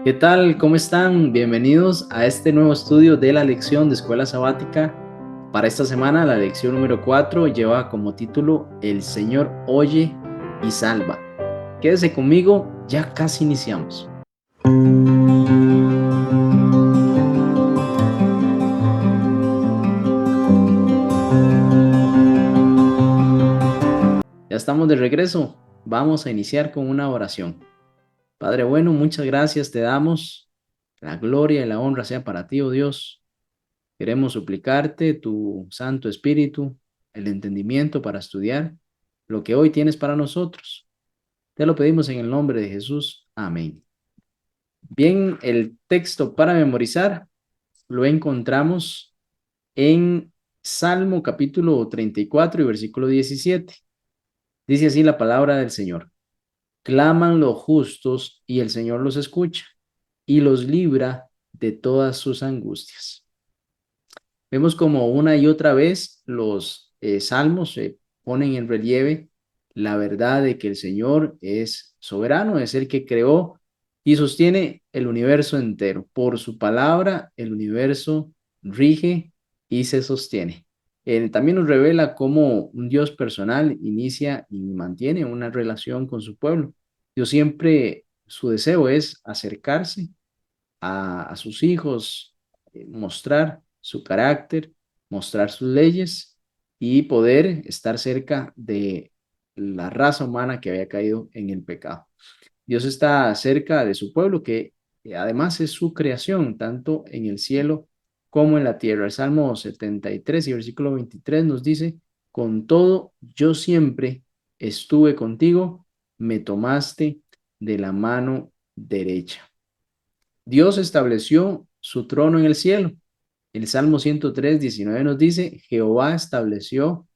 ¿Qué tal? ¿Cómo están? Bienvenidos a este nuevo estudio de la lección de Escuela Sabática. Para esta semana, la lección número 4 lleva como título El Señor oye y salva. Quédese conmigo, ya casi iniciamos. Ya estamos de regreso. Vamos a iniciar con una oración. Padre bueno, muchas gracias te damos. La gloria y la honra sea para ti, oh Dios. Queremos suplicarte tu Santo Espíritu, el entendimiento para estudiar lo que hoy tienes para nosotros. Te lo pedimos en el nombre de Jesús. Amén. Bien, el texto para memorizar lo encontramos en Salmo capítulo 34 y versículo 17. Dice así la palabra del Señor. Claman los justos y el Señor los escucha y los libra de todas sus angustias. Vemos como una y otra vez los salmos ponen en relieve la verdad de que el Señor es soberano, es el que creó y sostiene el universo entero. Por su palabra, el universo rige y se sostiene. También nos revela cómo un Dios personal inicia y mantiene una relación con su pueblo. Dios siempre, su deseo es acercarse a sus hijos, mostrar su carácter, mostrar sus leyes y poder estar cerca de la raza humana que había caído en el pecado. Dios está cerca de su pueblo que además es su creación, tanto en el cielo como en la tierra. El Salmo 73 y versículo 23 nos dice, con todo, yo siempre estuve contigo, me tomaste de la mano derecha. Dios estableció su trono en el cielo. El Salmo 103:19 nos dice, Jehová estableció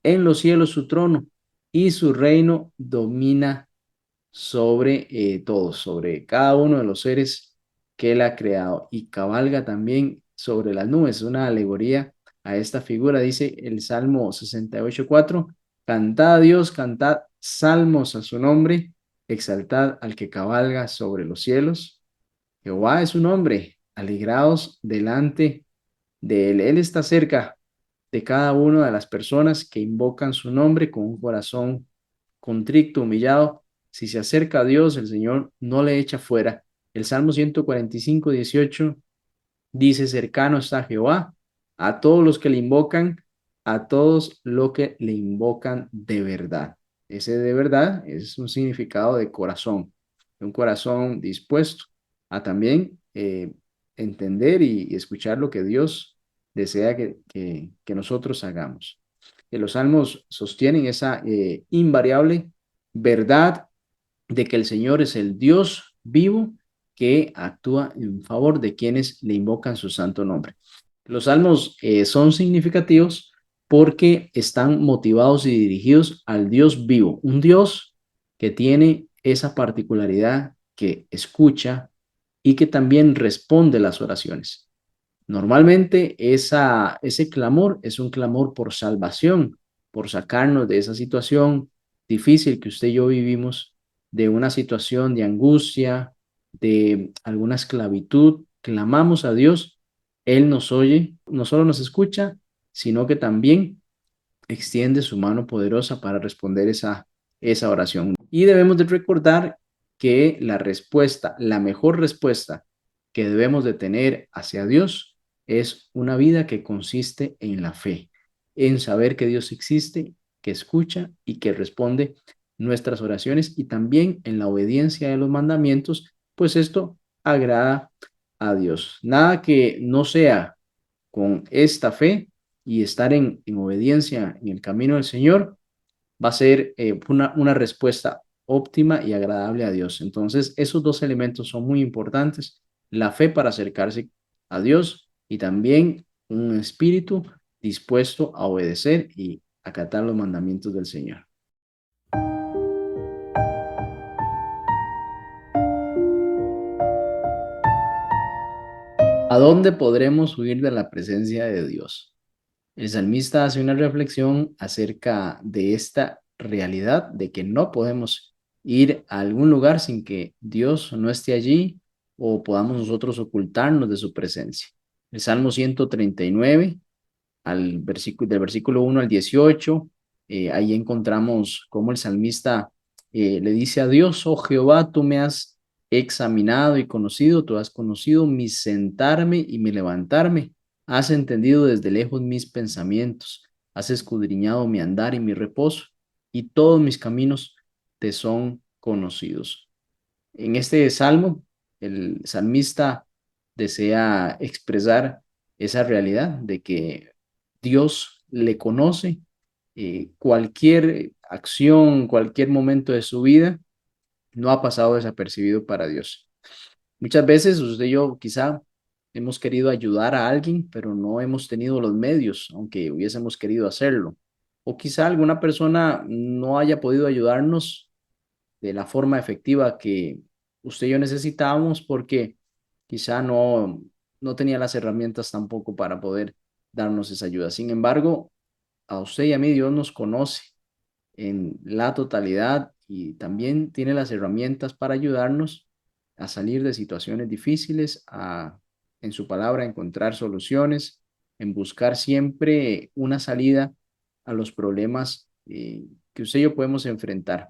en los cielos su trono y su reino domina sobre todos, sobre cada uno de los seres que él ha creado y cabalga también sobre las nubes. Una alegoría a esta figura, dice el Salmo 68:4, cantad a Dios, cantad salmos a su nombre, exaltad al que cabalga sobre los cielos. Jehová es su nombre, alegraos delante de él. Él está cerca de cada una de las personas que invocan su nombre con un corazón contrito, humillado. Si se acerca a Dios, el Señor no le echa fuera. El Salmo 145:18 dice, cercano está Jehová a todos los que le invocan, a todos los que le invocan de verdad. Ese de verdad es un significado de corazón, de un corazón dispuesto a también entender y escuchar lo que Dios desea que nosotros hagamos. Los salmos sostienen esa invariable verdad de que el Señor es el Dios vivo que actúa en favor de quienes le invocan su santo nombre. Los salmos son significativos porque están motivados y dirigidos al Dios vivo, un Dios que tiene esa particularidad que escucha y que también responde las oraciones. Normalmente ese clamor es un clamor por salvación, por sacarnos de esa situación difícil que usted y yo vivimos, de una situación de angustia, de alguna esclavitud. Clamamos a Dios, Él nos oye, no solo nos escucha, sino que también extiende su mano poderosa para responder esa oración. Y debemos de recordar que la respuesta, la mejor respuesta que debemos de tener hacia Dios es una vida que consiste en la fe, en saber que Dios existe, que escucha y que responde nuestras oraciones y también en la obediencia de los mandamientos, pues esto agrada a Dios. Nada que no sea con esta fe y estar en obediencia en el camino del Señor va a ser una respuesta óptima y agradable a Dios. Entonces, esos dos elementos son muy importantes, la fe para acercarse a Dios y también un espíritu dispuesto a obedecer y acatar los mandamientos del Señor. ¿A dónde podremos huir de la presencia de Dios? El salmista hace una reflexión acerca de esta realidad de que no podemos ir a algún lugar sin que Dios no esté allí o podamos nosotros ocultarnos de su presencia. El Salmo 139 del versículo 1 al 18, ahí encontramos cómo el salmista le dice a Dios: oh Jehová, tú me has examinado y conocido, tú has conocido mi sentarme y mi levantarme, has entendido desde lejos mis pensamientos, has escudriñado mi andar y mi reposo, y todos mis caminos te son conocidos. En este salmo, el salmista desea expresar esa realidad de que Dios le conoce, cualquier acción, cualquier momento de su vida no ha pasado desapercibido para Dios. Muchas veces usted y yo quizá hemos querido ayudar a alguien, pero no hemos tenido los medios, aunque hubiésemos querido hacerlo. O quizá alguna persona no haya podido ayudarnos de la forma efectiva que usted y yo necesitábamos, porque quizá no tenía las herramientas tampoco para poder darnos esa ayuda. Sin embargo, a usted y a mí Dios nos conoce en la totalidad y también tiene las herramientas para ayudarnos a salir de situaciones difíciles, en su palabra, encontrar soluciones, en buscar siempre una salida a los problemas que usted y yo podemos enfrentar.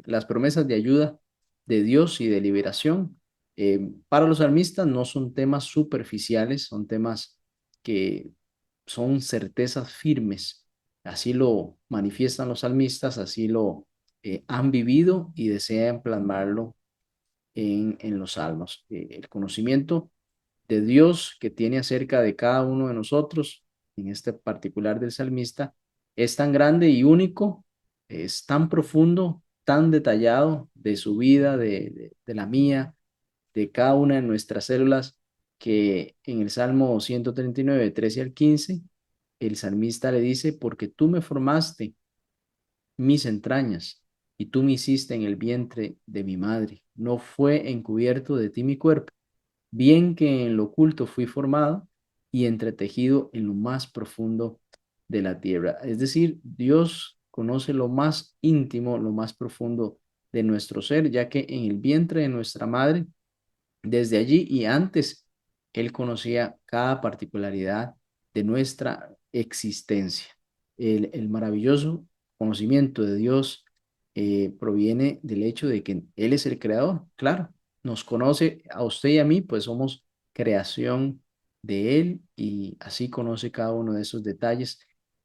Las promesas de ayuda de Dios y de liberación para los salmistas no son temas superficiales, son temas que son certezas firmes. Así lo manifiestan los salmistas, así lo han vivido y desean plasmarlo en los salmos. El conocimiento de Dios que tiene acerca de cada uno de nosotros, en este particular del salmista, es tan grande y único, es tan profundo, tan detallado de su vida, de la mía, de cada una de nuestras células, que en el Salmo 139, 13 al 15, el salmista le dice: porque tú me formaste mis entrañas, y tú me hiciste en el vientre de mi madre. No fue encubierto de ti mi cuerpo, bien que en lo oculto fui formado y entretejido en lo más profundo de la tierra. Es decir, Dios conoce lo más íntimo, lo más profundo de nuestro ser, ya que en el vientre de nuestra madre, desde allí y antes, Él conocía cada particularidad de nuestra existencia. El maravilloso conocimiento de Dios proviene del hecho de que Él es el creador. Claro, nos conoce a usted y a mí, pues somos creación de Él, y así conoce cada uno de esos detalles.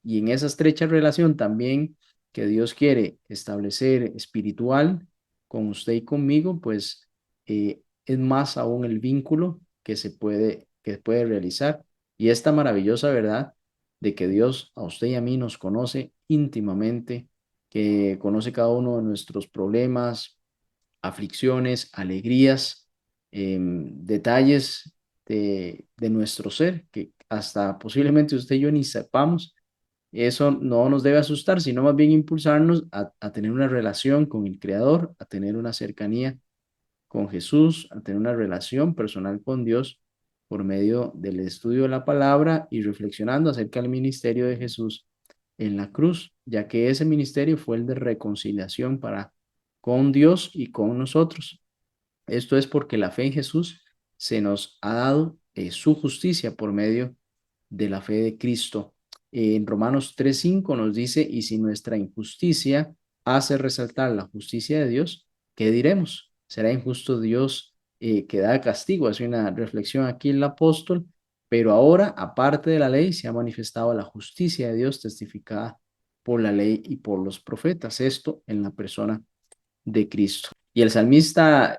Y en esa estrecha relación también que Dios quiere establecer espiritual con usted y conmigo, pues es más aún el vínculo que puede realizar. Y esta maravillosa verdad de que Dios a usted y a mí nos conoce íntimamente, que conoce cada uno de nuestros problemas, aflicciones, alegrías, detalles de nuestro ser, que hasta posiblemente usted y yo ni sepamos. Eso no nos debe asustar, sino más bien impulsarnos a tener una relación con el Creador, a tener una cercanía con Jesús, a tener una relación personal con Dios por medio del estudio de la palabra y reflexionando acerca del ministerio de Jesús en la cruz, ya que ese ministerio fue el de reconciliación para con Dios y con nosotros. Esto es porque la fe en Jesús se nos ha dado su justicia por medio de la fe de Cristo. En Romanos 3:5 nos dice: y si nuestra injusticia hace resaltar la justicia de Dios, ¿qué diremos? ¿Será injusto Dios que da castigo? Hace una reflexión aquí el apóstol. Pero ahora, aparte de la ley, se ha manifestado la justicia de Dios testificada por la ley y por los profetas. Esto en la persona de Cristo. Y el salmista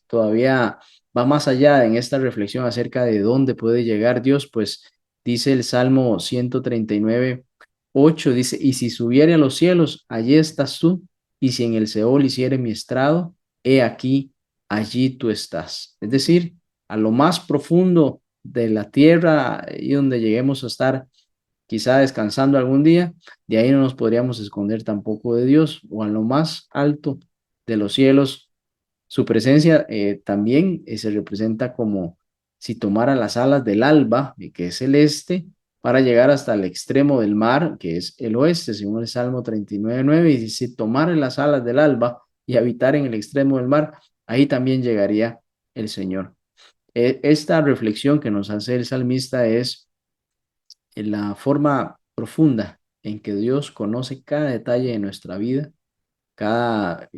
todavía va más allá en esta reflexión acerca de dónde puede llegar Dios, pues dice el Salmo 139:8, dice: y si subiere a los cielos, allí estás tú, y si en el Seol hiciere mi estrado, he aquí, allí tú estás. Es decir, a lo más profundo de la tierra, y donde lleguemos a estar quizá descansando algún día, de ahí no nos podríamos esconder tampoco de Dios. O a lo más alto de los cielos, su presencia también se representa como si tomara las alas del alba, que es el este, para llegar hasta el extremo del mar, que es el oeste, según el Salmo 39:9, y si tomara las alas del alba y habitar en el extremo del mar, ahí también llegaría el Señor. Esta reflexión que nos hace el salmista es en la forma profunda en que Dios conoce cada detalle de nuestra vida, cada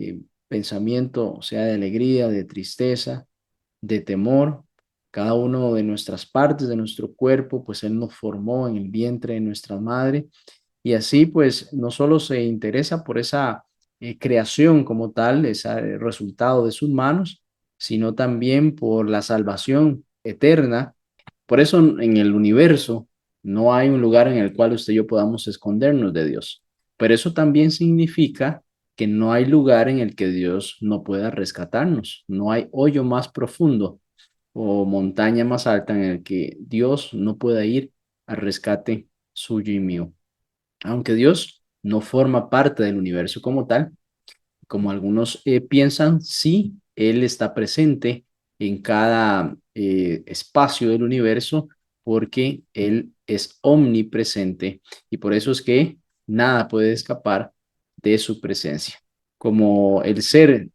pensamiento, sea de alegría, de tristeza, de temor, cada uno de nuestras partes de nuestro cuerpo, pues Él nos formó en el vientre de nuestra madre y así pues no solo se interesa por esa creación como tal, ese resultado de sus manos, sino también por la salvación eterna. Por eso en el universo no hay un lugar en el cual usted y yo podamos escondernos de Dios. Pero eso también significa que no hay lugar en el que Dios no pueda rescatarnos. No hay hoyo más profundo o montaña más alta en el que Dios no pueda ir al rescate suyo y mío. Aunque Dios no forma parte del universo como tal, como algunos piensan, sí, Él está presente en cada espacio del universo porque Él es omnipresente y por eso es que nada puede escapar de su presencia. Como el ser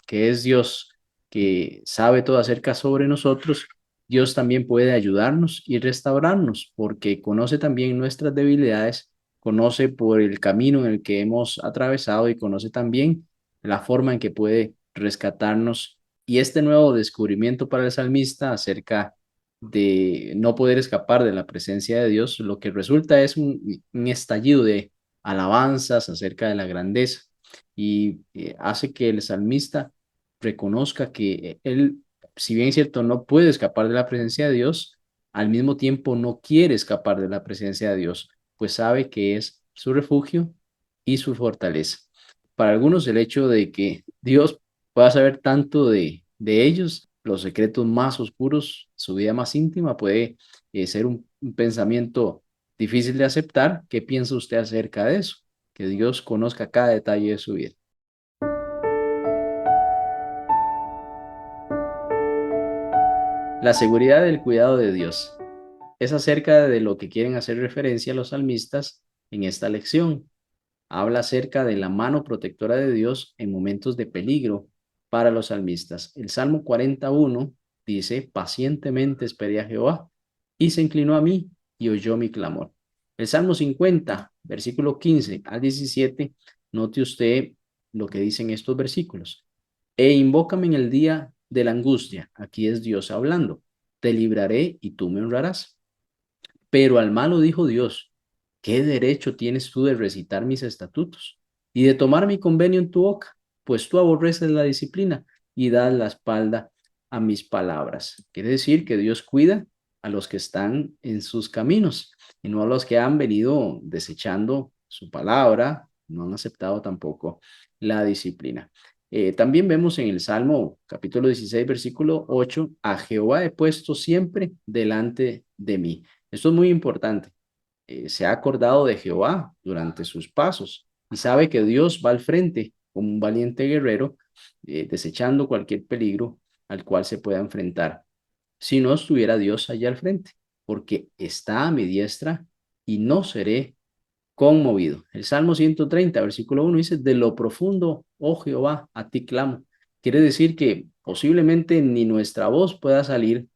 que es Dios, que sabe todo acerca sobre nosotros, Dios también puede ayudarnos y restaurarnos porque conoce también nuestras debilidades, conoce por el camino en el que hemos atravesado y conoce también la forma en que puede rescatarnos. Y este nuevo descubrimiento para el salmista acerca de no poder escapar de la presencia de Dios, lo que resulta es un estallido de alabanzas acerca de la grandeza y hace que el salmista reconozca que él, si bien es cierto, no puede escapar de la presencia de Dios, al mismo tiempo no quiere escapar de la presencia de Dios, pues sabe que es su refugio y su fortaleza. Para algunos el hecho de que Dios pueda saber tanto de ellos, los secretos más oscuros, su vida más íntima, puede ser un pensamiento difícil de aceptar. ¿Qué piensa usted acerca de eso? Que Dios conozca cada detalle de su vida. La seguridad del cuidado de Dios es acerca de lo que quieren hacer referencia los salmistas en esta lección. Habla acerca de la mano protectora de Dios en momentos de peligro para los salmistas. El Salmo 41 dice, pacientemente esperé a Jehová y se inclinó a mí y oyó mi clamor. El Salmo 50, versículo 15 al 17, note usted lo que dicen estos versículos. E invócame en el día de la angustia. Aquí es Dios hablando. Te libraré y tú me honrarás. Pero al malo dijo Dios, ¿qué derecho tienes tú de recitar mis estatutos y de tomar mi convenio en tu boca? Pues tú aborreces la disciplina y das la espalda a mis palabras. Quiere decir que Dios cuida a los que están en sus caminos y no a los que han venido desechando su palabra, no han aceptado tampoco la disciplina. También vemos en el Salmo capítulo 16, versículo 8, a Jehová he puesto siempre delante de mí. Esto es muy importante. Se ha acordado de Jehová durante sus pasos y sabe que Dios va al frente como un valiente guerrero, desechando cualquier peligro al cual se pueda enfrentar. Si no estuviera Dios allá al frente, porque está a mi diestra y no seré conmovido. El Salmo 130, versículo 1 dice, de lo profundo, oh Jehová, a ti clamo. Quiere decir que posiblemente ni nuestra voz pueda salir.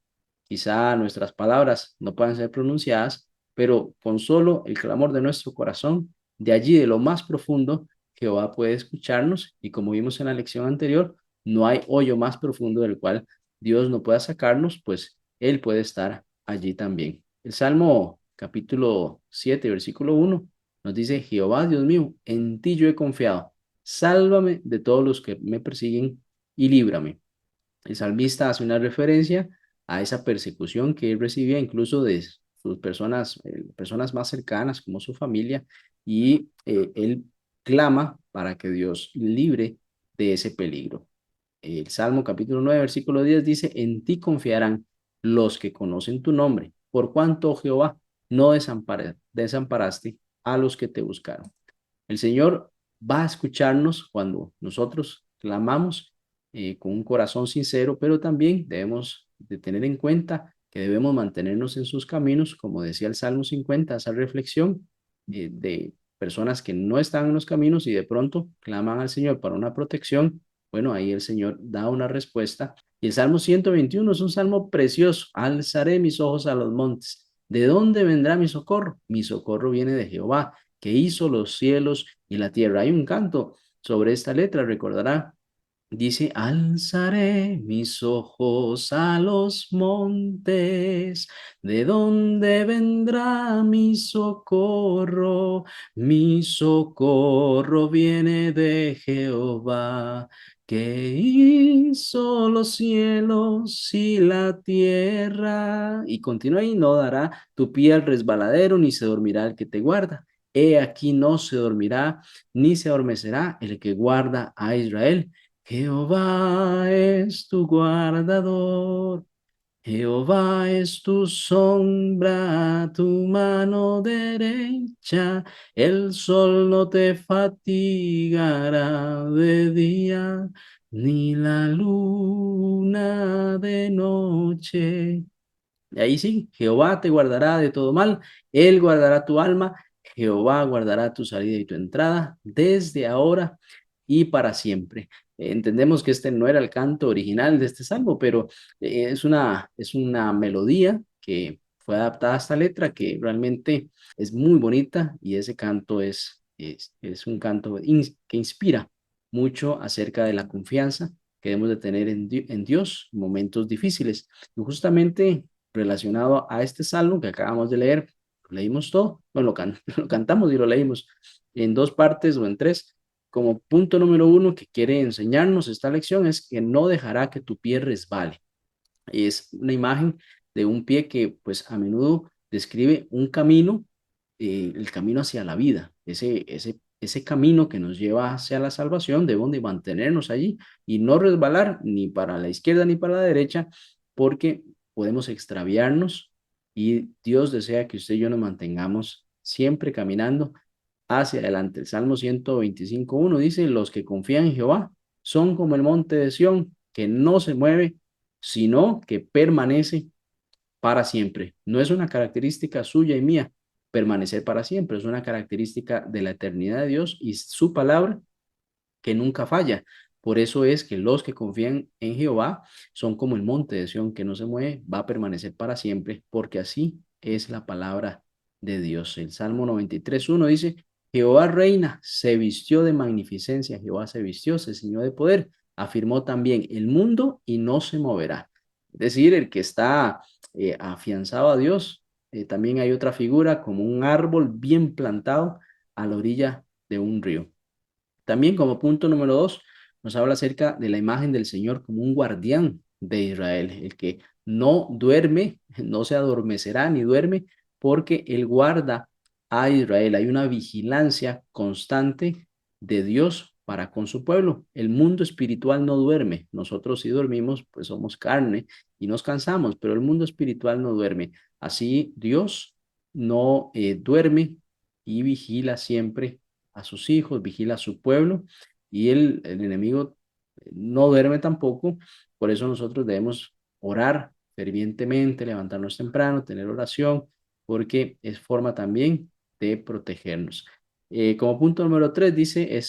Quizá nuestras palabras no puedan ser pronunciadas, pero con solo el clamor de nuestro corazón, de allí de lo más profundo, Jehová puede escucharnos y como vimos en la lección anterior, no hay hoyo más profundo del cual Dios no pueda sacarnos, pues Él puede estar allí también. El Salmo capítulo 7, versículo 1 nos dice, Jehová Dios mío, en ti yo he confiado, sálvame de todos los que me persiguen y líbrame. El salmista hace una referencia a esa persecución que él recibía incluso de sus personas más cercanas como su familia y él clama para que Dios libre de ese peligro. El Salmo capítulo 9 versículo 10 dice, en ti confiarán los que conocen tu nombre, por cuanto, oh Jehová, no desamparaste a los que te buscaron. El Señor va a escucharnos cuando nosotros clamamos con un corazón sincero, pero también debemos de tener en cuenta que debemos mantenernos en sus caminos, como decía el Salmo 50, esa reflexión de personas que no están en los caminos y de pronto claman al Señor para una protección. Bueno, ahí el Señor da una respuesta Y el Salmo 121 es un salmo precioso. Alzaré mis ojos a los montes. ¿De dónde vendrá mi socorro? Mi socorro viene de Jehová, que hizo los cielos y la tierra. Hay un canto sobre esta letra, recordará. Dice, alzaré mis ojos a los montes, ¿de dónde vendrá mi socorro? Mi socorro viene de Jehová, que hizo los cielos y la tierra. Y continúa ahí, no dará tu pie al resbaladero, ni se dormirá el que te guarda. He aquí no se dormirá, ni se adormecerá el que guarda a Israel. Jehová es tu guardador, Jehová es tu sombra, tu mano derecha, el sol no te fatigará de día, ni la luna de noche. Y ahí sí, Jehová te guardará de todo mal, Él guardará tu alma, Jehová guardará tu salida y tu entrada desde ahora y para siempre. Entendemos que este no era el canto original de este salmo, pero es una melodía que fue adaptada a esta letra que realmente es muy bonita y ese canto es un canto que inspira mucho acerca de la confianza que debemos de tener en Dios en momentos difíciles. Y justamente relacionado a este salmo que acabamos de leer, lo leímos todo, bueno, lo cantamos y lo leímos en dos partes o en tres. Como punto número uno que quiere enseñarnos esta lección es que no dejará que tu pie resbale. Es una imagen de un pie que pues a menudo describe un camino, el camino hacia la vida, ese camino que nos lleva hacia la salvación, debemos de mantenernos allí y no resbalar ni para la izquierda ni para la derecha, porque podemos extraviarnos y Dios desea que usted y yo nos mantengamos siempre caminando hacia adelante. El Salmo 125.1 dice, los que confían en Jehová son como el monte de Sión, que no se mueve, sino que permanece para siempre. No es una característica suya y mía permanecer para siempre, es una característica de la eternidad de Dios y su palabra que nunca falla. Por eso es que los que confían en Jehová son como el monte de Sión que no se mueve, va a permanecer para siempre, porque así es la palabra de Dios. El Salmo 93.1 dice, Jehová reina, se vistió de magnificencia, Jehová se vistió, se ciñó de poder, afirmó también el mundo y no se moverá. Es decir, el que está afianzado a Dios, también hay otra figura como un árbol bien plantado a la orilla de un río. También como punto número dos, nos habla acerca de la imagen del Señor como un guardián de Israel, el que no duerme, no se adormecerá ni duerme, porque Él guarda a Israel. Hay una vigilancia constante de Dios para con su pueblo. El mundo espiritual no duerme. Nosotros si dormimos, pues somos carne y nos cansamos, pero el mundo espiritual no duerme. Así Dios no duerme y vigila siempre a sus hijos, vigila a su pueblo y el enemigo no duerme tampoco. Por eso nosotros debemos orar fervientemente, levantarnos temprano, tener oración, porque es forma también de protegernos. Como punto número tres dice,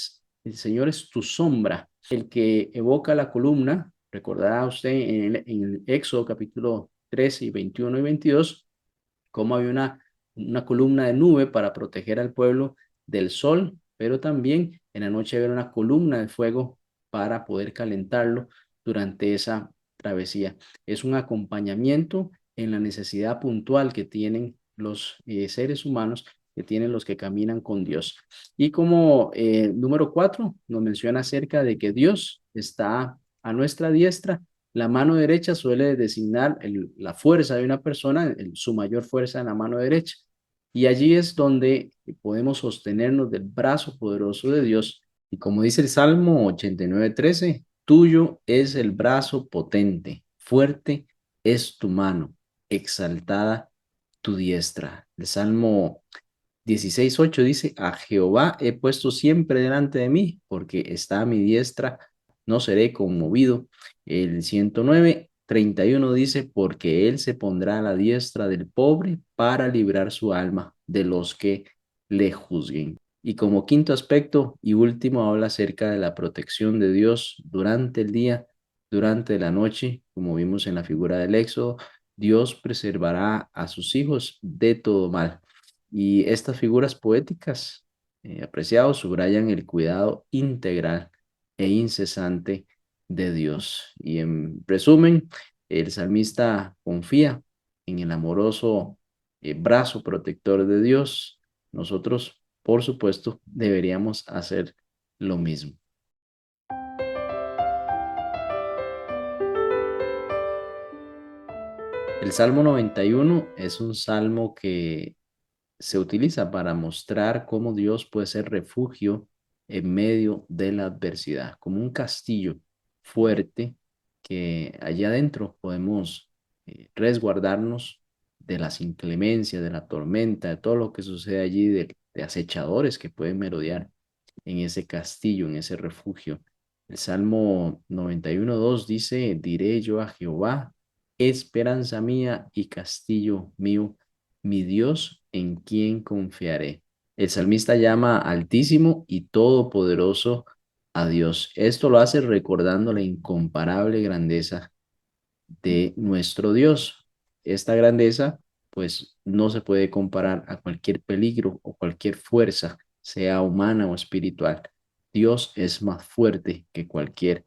el Señor es tu sombra, el que evoca la columna, recordará usted en el Éxodo capítulo 13 y 21 y 22 cómo había una columna de nube para proteger al pueblo del sol, pero también en la noche había una columna de fuego para poder calentarlo durante esa travesía. Es un acompañamiento en la necesidad puntual que tienen los seres humanos, que tienen los que caminan con Dios. Y como número cuatro, nos menciona acerca de que Dios está a nuestra diestra. La mano derecha suele designar la fuerza de una persona, su mayor fuerza en la mano derecha. Y allí es donde podemos sostenernos del brazo poderoso de Dios. Y como dice el Salmo 89:13, tuyo es el brazo potente, fuerte es tu mano, exaltada tu diestra. El Salmo 16:8 dice, a Jehová he puesto siempre delante de mí, porque está a mi diestra, no seré conmovido. El 109:31 dice, porque él se pondrá a la diestra del pobre para librar su alma de los que le juzguen. Y como quinto aspecto y último, habla acerca de la protección de Dios durante el día. durante la noche, como vimos en la figura del Éxodo. Dios preservará a sus hijos de todo mal. Y estas figuras poéticas, apreciados, subrayan el cuidado integral e incesante de Dios. Y en resumen, el salmista confía en el amoroso brazo protector de Dios. Nosotros, por supuesto, deberíamos hacer lo mismo. El Salmo 91 es un salmo que se utiliza para mostrar cómo Dios puede ser refugio en medio de la adversidad, como un castillo fuerte que allá adentro podemos resguardarnos de las inclemencias, de la tormenta, de todo lo que sucede allí, de acechadores que pueden merodear en ese castillo, en ese refugio. El Salmo 91:2 dice, diré yo a Jehová, esperanza mía y castillo mío, mi Dios en quien confiaré. El salmista llama altísimo y todopoderoso a Dios. Esto lo hace recordando la incomparable grandeza de nuestro Dios. Esta grandeza, pues, no se puede comparar a cualquier peligro o cualquier fuerza, sea humana o espiritual. Dios es más fuerte que cualquier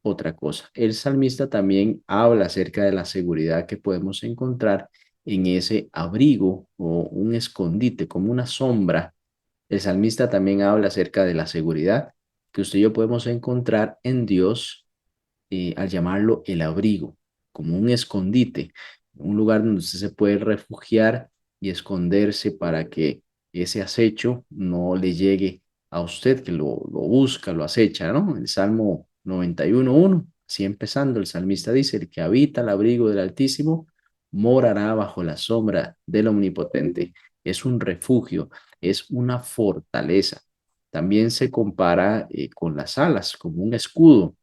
otra cosa. El salmista también habla acerca de la seguridad que podemos encontrar en ese abrigo o un escondite, como una sombra. El salmista también habla acerca de la seguridad que usted y yo podemos encontrar en Dios, al llamarlo el abrigo, como un escondite, un lugar donde usted se puede refugiar y esconderse para que ese acecho no le llegue a usted, que lo busca, lo acecha, ¿no? El Salmo 91:1, así empezando, el salmista dice, el que habita el abrigo del Altísimo morará bajo la sombra del Omnipotente. Es un refugio, es una fortaleza. También se compara con las alas, como un escudo,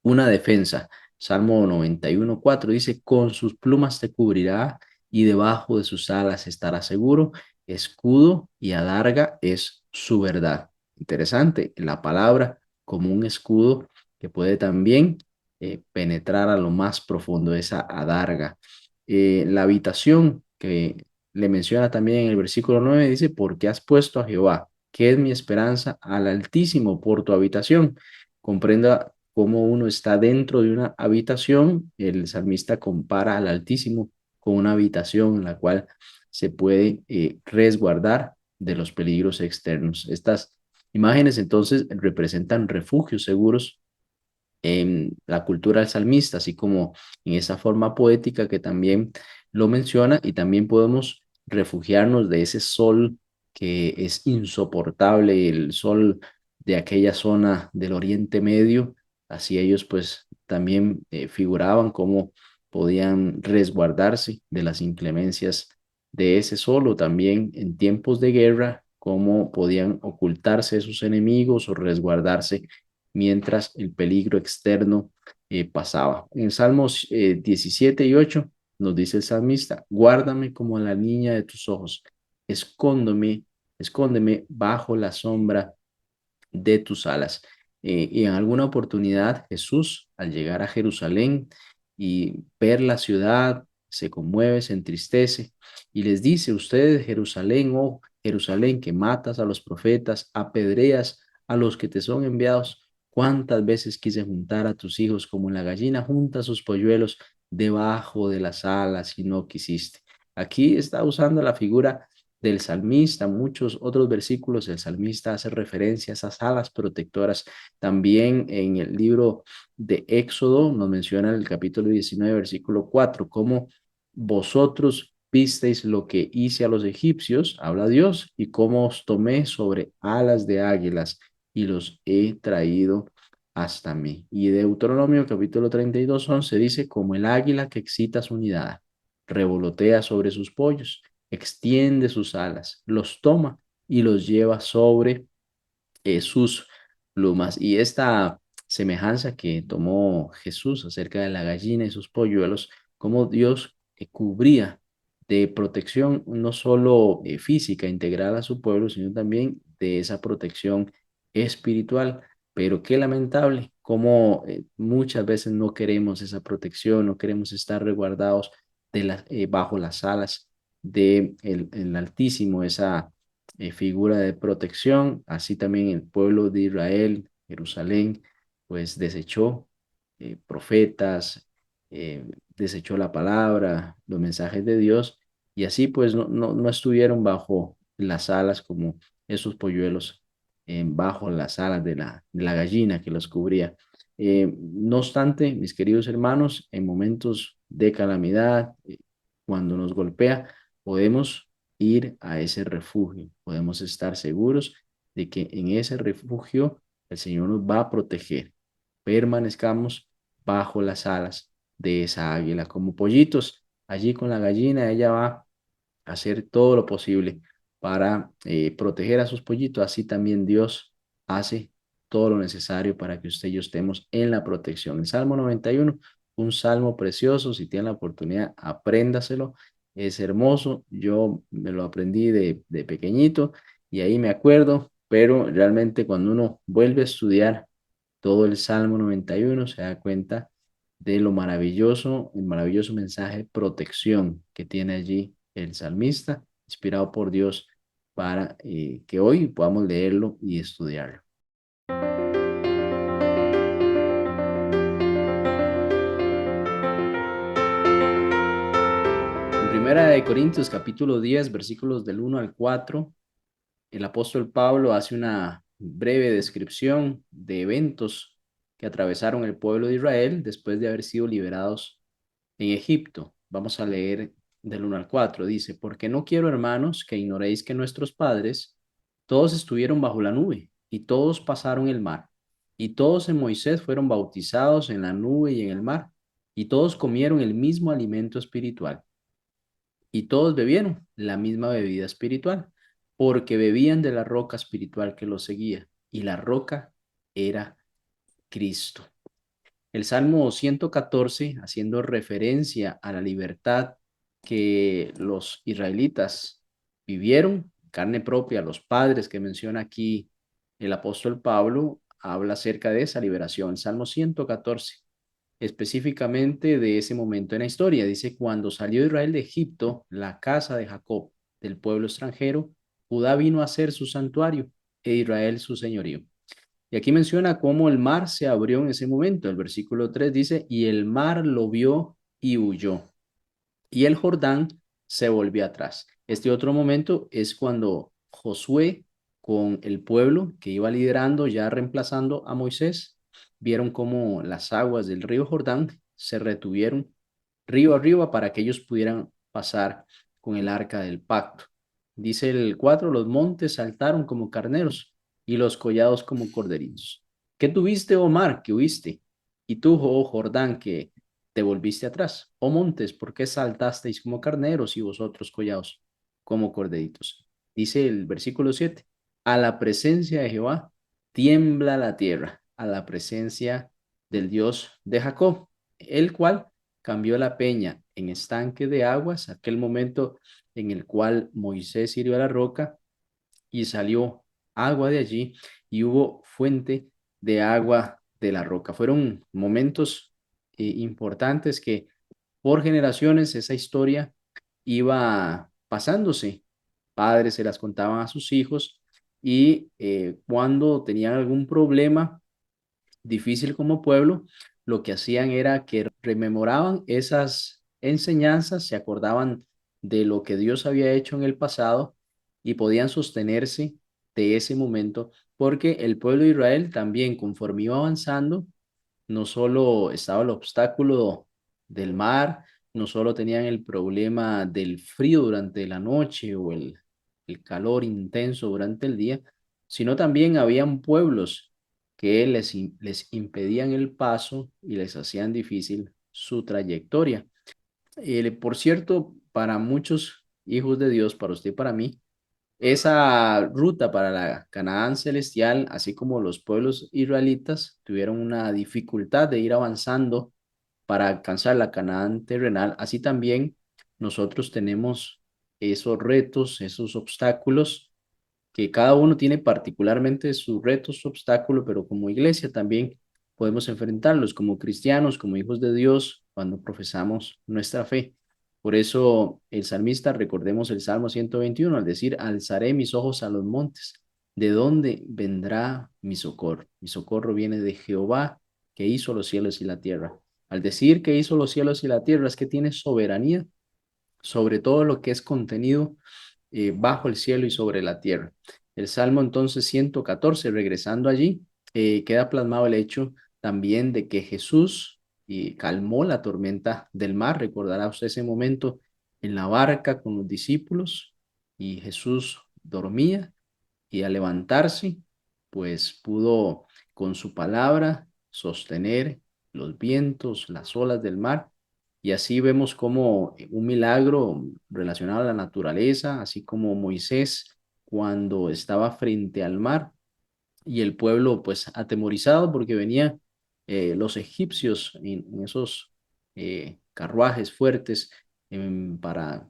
una defensa. Salmo 91:4 dice, con sus plumas te cubrirá y debajo de sus alas estará seguro. Escudo y adarga es su verdad. Interesante, la palabra como un escudo que puede también penetrar a lo más profundo, esa adarga. La habitación que le menciona también en el versículo 9 dice, porque has puesto a Jehová, que es mi esperanza, al Altísimo por tu habitación. Comprenda cómo uno está dentro de una habitación. El salmista compara al Altísimo con una habitación en la cual se puede resguardar de los peligros externos. Estas imágenes entonces representan refugios seguros en la cultura del salmista, así como en esa forma poética que también lo menciona, y también podemos refugiarnos de ese sol que es insoportable, el sol de aquella zona del Oriente Medio. Así ellos pues también figuraban cómo podían resguardarse de las inclemencias de ese sol, o también en tiempos de guerra, cómo podían ocultarse de sus enemigos o resguardarse mientras el peligro externo pasaba. En Salmos 17:8 nos dice el salmista, guárdame como a la niña de tus ojos, escóndeme, escóndeme bajo la sombra de tus alas. Y en alguna oportunidad Jesús, al llegar a Jerusalén y ver la ciudad, se conmueve, se entristece y les dice, ustedes, Jerusalén, oh Jerusalén, que matas a los profetas, apedreas a los que te son enviados, cuántas veces quise juntar a tus hijos como la gallina junta sus polluelos debajo de las alas y no quisiste. Aquí está usando la figura del salmista. Muchos otros versículos el salmista hace referencia a esas alas protectoras. También en el libro de Éxodo nos menciona en el capítulo 19, versículo 4, cómo vosotros visteis lo que hice a los egipcios, habla Dios, y cómo os tomé sobre alas de águilas y los he traído hasta mí. Y Deuteronomio capítulo 32:11 dice, como el águila que excita su nidada, revolotea sobre sus pollos, extiende sus alas, los toma y los lleva sobre sus plumas. Y esta semejanza que tomó Jesús acerca de la gallina y sus polluelos, como Dios cubría de protección no solo física, integral a su pueblo, sino también de esa protección espiritual. Pero qué lamentable cómo muchas veces no queremos esa protección, no queremos estar resguardados bajo las alas de el Altísimo, esa figura de protección. Así también el pueblo de Israel, Jerusalén, pues desechó profetas, desechó la palabra, los mensajes de Dios, y así pues no estuvieron bajo las alas como esos polluelos bajo las alas de la gallina que los cubría. No obstante, mis queridos hermanos, en momentos de calamidad, cuando nos golpea, podemos ir a ese refugio, podemos estar seguros de que en ese refugio el Señor nos va a proteger. Permanezcamos bajo las alas de esa águila, como pollitos, allí con la gallina, ella va hacer todo lo posible para proteger a sus pollitos. Así también Dios hace todo lo necesario para que usted y yo estemos en la protección. El Salmo 91, un salmo precioso, si tiene la oportunidad, apréndaselo. Es hermoso, yo me lo aprendí de pequeñito y ahí me acuerdo, pero realmente cuando uno vuelve a estudiar todo el Salmo 91 se da cuenta de lo maravilloso, el maravilloso mensaje de protección que tiene allí el salmista, inspirado por Dios, para que hoy podamos leerlo y estudiarlo. En Primera de Corintios, capítulo 10, versículos del 1 al 4, el apóstol Pablo hace una breve descripción de eventos que atravesaron el pueblo de Israel después de haber sido liberados en Egipto. Vamos a leer del 1 al 4. Dice, porque no quiero, hermanos, que ignoréis que nuestros padres todos estuvieron bajo la nube y todos pasaron el mar. Y todos en Moisés fueron bautizados en la nube y en el mar. Y todos comieron el mismo alimento espiritual. Y todos bebieron la misma bebida espiritual, porque bebían de la roca espiritual que los seguía. Y la roca era Cristo. El Salmo 114, haciendo referencia a la libertad que los israelitas vivieron, carne propia, los padres que menciona aquí el apóstol Pablo, habla acerca de esa liberación. El Salmo 114, específicamente de ese momento en la historia, dice, cuando salió Israel de Egipto, la casa de Jacob, del pueblo extranjero, Judá vino a ser su santuario e Israel su señorío. Y aquí menciona cómo el mar se abrió en ese momento. El versículo 3 dice, y el mar lo vio y huyó. Y el Jordán se volvió atrás. Este otro momento es cuando Josué con el pueblo que iba liderando, ya reemplazando a Moisés, vieron cómo las aguas del río Jordán se retuvieron río arriba para que ellos pudieran pasar con el arca del pacto. Dice el 4, los montes saltaron como carneros y los collados como corderitos. ¿Qué tuviste, oh mar, que huiste? Y tú, oh Jordán, que te volviste atrás. Oh montes, ¿por qué saltasteis como carneros y vosotros collados como corderitos? Dice el versículo 7, a la presencia de Jehová tiembla la tierra, a la presencia del Dios de Jacob, el cual cambió la peña en estanque de aguas, aquel momento en el cual Moisés hirió a la roca y salió agua de allí y hubo fuente de agua de la roca. Fueron momentos importantes que por generaciones esa historia iba pasándose. Padres se las contaban a sus hijos y cuando tenían algún problema difícil como pueblo, lo que hacían era que rememoraban esas enseñanzas, se acordaban de lo que Dios había hecho en el pasado y podían sostenerse de ese momento, porque el pueblo de Israel también, conforme iba avanzando, no solo estaba el obstáculo del mar, no solo tenían el problema del frío durante la noche o el calor intenso durante el día, sino también habían pueblos que les impedían el paso y les hacían difícil su trayectoria. Por cierto, para muchos hijos de Dios, para usted y para mí, esa ruta para la Canaán celestial, así como los pueblos israelitas, tuvieron una dificultad de ir avanzando para alcanzar la Canaán terrenal. Así también nosotros tenemos esos retos, esos obstáculos, que cada uno tiene particularmente sus retos, su obstáculo, pero como iglesia también podemos enfrentarlos como cristianos, como hijos de Dios, cuando profesamos nuestra fe. Por eso el salmista, recordemos el Salmo 121, al decir, alzaré mis ojos a los montes. ¿De dónde vendrá mi socorro? Mi socorro viene de Jehová, que hizo los cielos y la tierra. Al decir que hizo los cielos y la tierra, es que tiene soberanía sobre todo lo que es contenido bajo el cielo y sobre la tierra. El Salmo entonces 114, regresando allí, queda plasmado el hecho también de que Jesús calmó la tormenta del mar. Recordará usted ese momento en la barca con los discípulos y Jesús dormía y al levantarse, pues pudo con su palabra sostener los vientos, las olas del mar. Y así vemos como un milagro relacionado a la naturaleza, así como Moisés cuando estaba frente al mar y el pueblo pues atemorizado porque venían los egipcios en esos carruajes fuertes para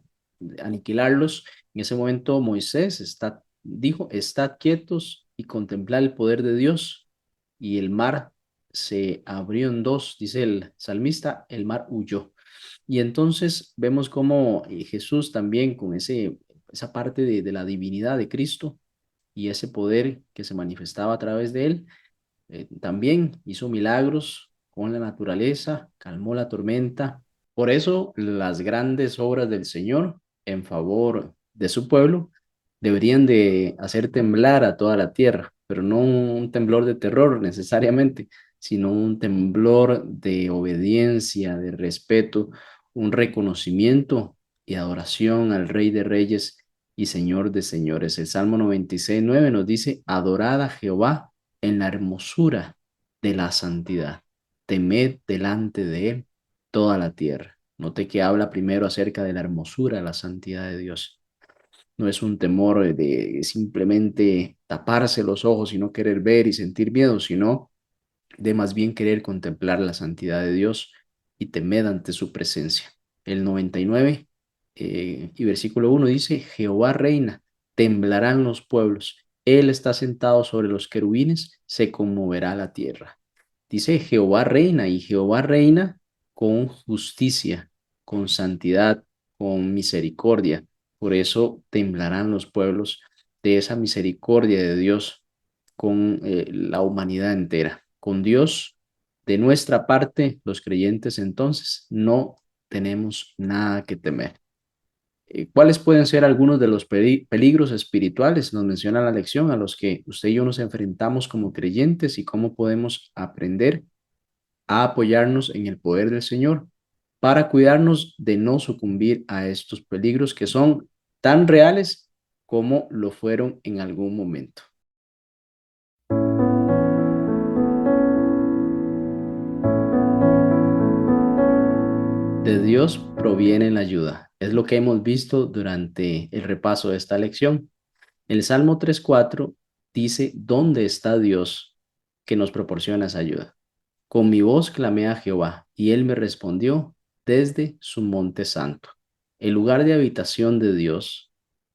aniquilarlos. En ese momento Moisés dijo, estad quietos y contemplad el poder de Dios, y el mar se abrió en dos, dice el salmista, el mar huyó. Y entonces vemos cómo Jesús también con esa parte de la divinidad de Cristo y ese poder que se manifestaba a través de él, también hizo milagros con la naturaleza, calmó la tormenta. Por eso las grandes obras del Señor en favor de su pueblo deberían de hacer temblar a toda la tierra, pero no un temblor de terror necesariamente, sino un temblor de obediencia, de respeto, un reconocimiento y adoración al Rey de Reyes y Señor de Señores. El Salmo 96:9 nos dice, adorad a Jehová en la hermosura de la santidad. Temed delante de él toda la tierra. Note que habla primero acerca de la hermosura, de la santidad de Dios. No es un temor de simplemente taparse los ojos y no querer ver y sentir miedo, sino de más bien querer contemplar la santidad de Dios y temer ante su presencia. El 99 y versículo 1 dice, Jehová reina, temblarán los pueblos, Él está sentado sobre los querubines, se conmoverá la tierra. Dice Jehová reina y Jehová reina con justicia, con santidad, con misericordia. Por eso temblarán los pueblos de esa misericordia de Dios con la humanidad entera. Con Dios, de nuestra parte, los creyentes entonces no tenemos nada que temer. ¿Cuáles pueden ser algunos de los peligros espirituales? Nos menciona la lección a los que usted y yo nos enfrentamos como creyentes y cómo podemos aprender a apoyarnos en el poder del Señor para cuidarnos de no sucumbir a estos peligros que son tan reales como lo fueron en algún momento. De Dios proviene la ayuda. Es lo que hemos visto durante el repaso de esta lección. El Salmo 3:4 dice, ¿dónde está Dios que nos proporciona esa ayuda? Con mi voz clamé a Jehová, y él me respondió desde su monte santo. El lugar de habitación de Dios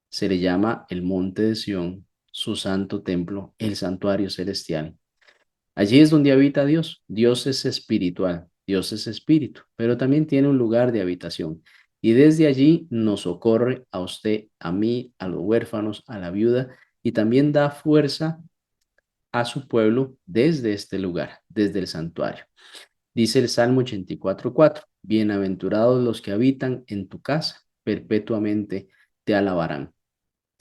se le llama el monte de Sión, su santo templo, el santuario celestial. Allí es donde habita Dios. Dios es espiritual, Dios es espíritu, pero también tiene un lugar de habitación. Y desde allí nos socorre a usted, a mí, a los huérfanos, a la viuda, y también da fuerza a su pueblo desde este lugar, desde el santuario. Dice el Salmo 84:4, bienaventurados los que habitan en tu casa, perpetuamente te alabarán.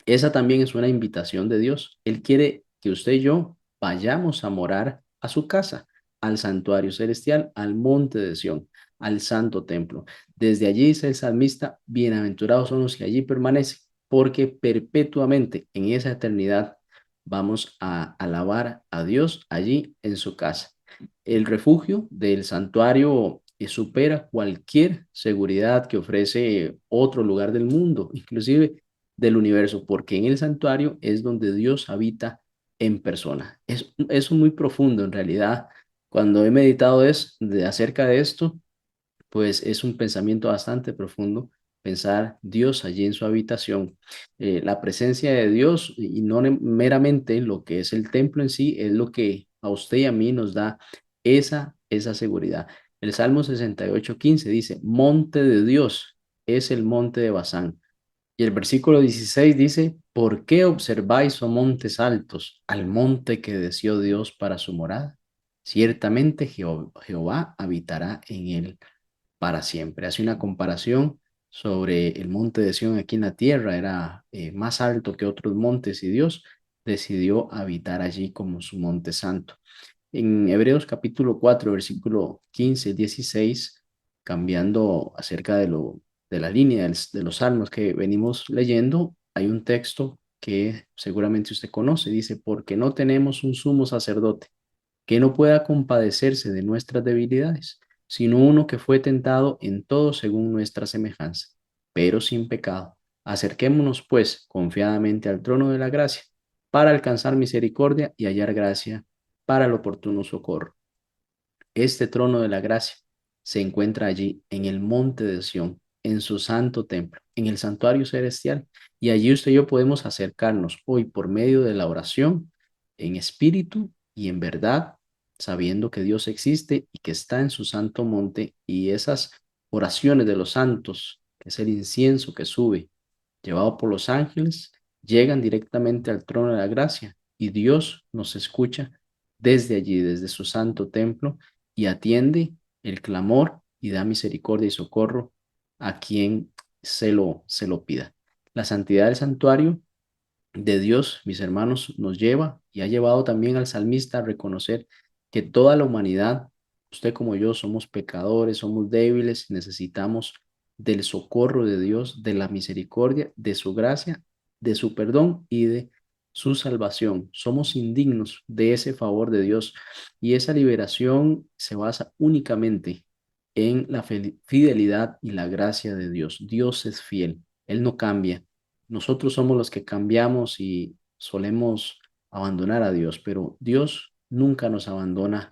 Esa también es una invitación de Dios. Él quiere que usted y yo vayamos a morar a su casa, al santuario celestial, al monte de Sión, al santo templo. Desde allí dice el salmista, bienaventurados son los que allí permanecen, porque perpetuamente en esa eternidad vamos a alabar a Dios allí en su casa. El refugio del santuario supera cualquier seguridad que ofrece otro lugar del mundo, inclusive del universo, porque en el santuario es donde Dios habita en persona. Es muy profundo en realidad. Cuando he meditado acerca de esto, pues es un pensamiento bastante profundo pensar Dios allí en su habitación. La presencia de Dios y no meramente lo que es el templo en sí, es lo que a usted y a mí nos da esa seguridad. El Salmo 68:15 dice, monte de Dios es el monte de Basán. Y el versículo 16 dice, ¿por qué observáis, oh montes altos, al monte que deseó Dios para su morada? Ciertamente Jehová habitará en él para siempre. Hace una comparación sobre el monte de Sión aquí en la tierra, era más alto que otros montes y Dios decidió habitar allí como su monte santo. En Hebreos capítulo 4 versículo 15 16, cambiando acerca de la línea de los salmos que venimos leyendo, hay un texto que seguramente usted conoce, dice, porque no tenemos un sumo sacerdote que no pueda compadecerse de nuestras debilidades, sino uno que fue tentado en todo según nuestra semejanza, pero sin pecado. Acerquémonos, pues, confiadamente al trono de la gracia, para alcanzar misericordia y hallar gracia para el oportuno socorro. Este trono de la gracia se encuentra allí en el monte de Sión, en su santo templo, en el santuario celestial. Y allí usted y yo podemos acercarnos hoy por medio de la oración, en espíritu y en verdad, sabiendo que Dios existe y que está en su santo monte. Y esas oraciones de los santos, que es el incienso que sube, llevado por los ángeles, llegan directamente al trono de la gracia y Dios nos escucha desde allí, desde su santo templo, y atiende el clamor y da misericordia y socorro a quien se lo pida. La santidad del santuario de Dios, mis hermanos, nos lleva y ha llevado también al salmista a reconocer que toda la humanidad, usted como yo, somos pecadores, somos débiles, necesitamos del socorro de Dios, de la misericordia, de su gracia, de su perdón y de su salvación. Somos indignos de ese favor de Dios y esa liberación se basa únicamente en la fidelidad y la gracia de Dios. Dios es fiel, Él no cambia. Nosotros somos los que cambiamos y solemos abandonar a Dios, pero Dios nunca nos abandona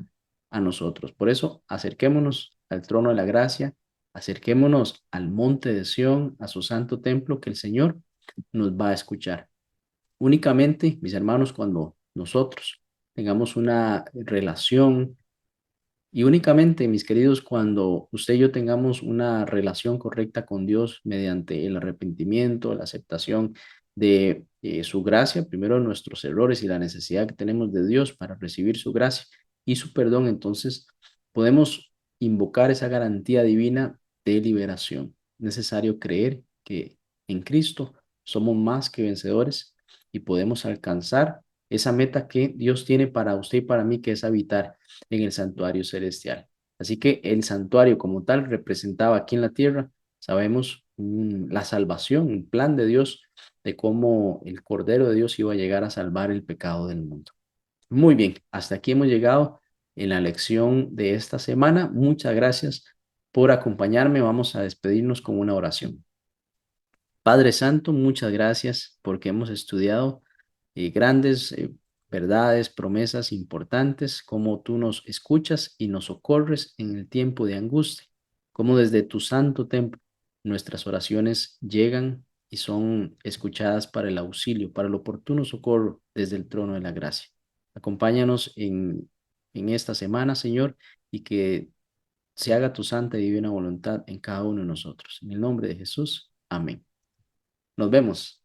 a nosotros. Por eso, acerquémonos al trono de la gracia, acerquémonos al monte de Sión, a su santo templo, que el Señor nos va a escuchar. Únicamente, mis hermanos, cuando nosotros tengamos una relación y únicamente, mis queridos, cuando usted y yo tengamos una relación correcta con Dios mediante el arrepentimiento, la aceptación de su gracia, primero nuestros errores y la necesidad que tenemos de Dios para recibir su gracia y su perdón, entonces podemos invocar esa garantía divina de liberación. Es necesario creer que en Cristo somos más que vencedores y podemos alcanzar esa meta que Dios tiene para usted y para mí, que es habitar en el santuario celestial. Así que el santuario como tal representaba aquí en la tierra, sabemos, la salvación, un plan de Dios de cómo el Cordero de Dios iba a llegar a salvar el pecado del mundo. Muy bien, hasta aquí hemos llegado en la lección de esta semana. Muchas gracias por acompañarme. Vamos a despedirnos con una oración. Padre Santo, muchas gracias porque hemos estudiado grandes verdades, promesas importantes, como tú nos escuchas y nos socorres en el tiempo de angustia, como desde tu santo templo nuestras oraciones llegan y son escuchadas para el auxilio, para el oportuno socorro desde el trono de la gracia. Acompáñanos en esta semana, Señor, y que se haga tu santa y divina voluntad en cada uno de nosotros. En el nombre de Jesús, amén. Nos vemos.